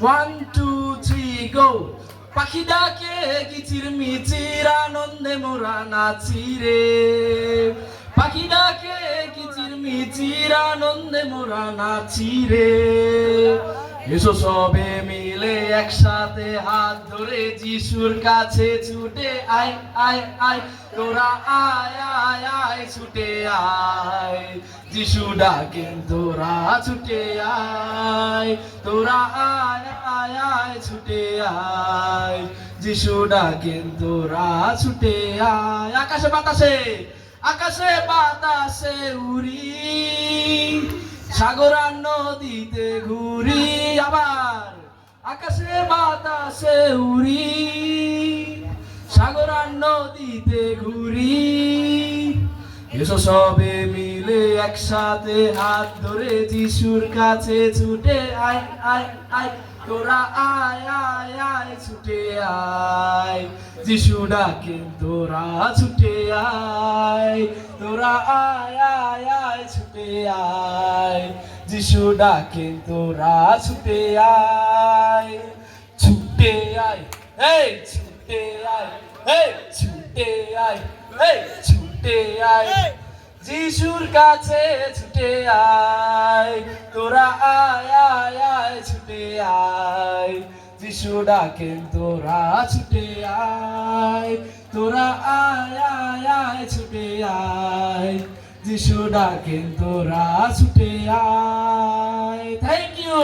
One two three go. পাখি ডাকে কিচির মিচির আনন্দে মোরা নাচি রে। পাখি ডাকে কিচির মিচির আনন্দে মোরা নাচি রে। এসো সবে মিলে একসাথে হাত ধরে যিশুর কাছে ছুটে আয় আয় আয়। তোরা আয় আয় আয় ছুটে আয়। যিশু ডাকেন তোরা ছুটে আয়। তোরা আয় আয় আয় ছুটে আয়। যিশু ডাকেন তোরা ছুটে আয়। আকাশে বাতাসে, আকাশে বাতাসে উড়ি, সাগর আর নদীতে ঘুরি। আবার আকাশে বাতাসে উড়ি, সাগর আর নদীতে ঘুরি। এসো সবে মিলে একসাথে হাত ধরে যিশুর কাছে ছুটে আয় আয় আয়। তোরা আয় আয় আয় ছুটে আয়। যিশু ডাকেন তোরা ছুটে আয়। তোরা আয় আয় আয় ছুটে আয়। যিশু ডাকেন তোরা ছুটে আয়। ছুটে আয়, এই ছুটে আয়, এই ছুটে আয়, এই ছুটে আয়। যিশুর কাছে ছুটে আয়। তোরা আয় আয় আয় ছুটে আয়। যিশু ডাকেন তোরা ছুটে আয়। তোরা আয় আয় আয় ছুটে আয়। যিশু ডাকেন তোরা ছুটে আয়। Thank you.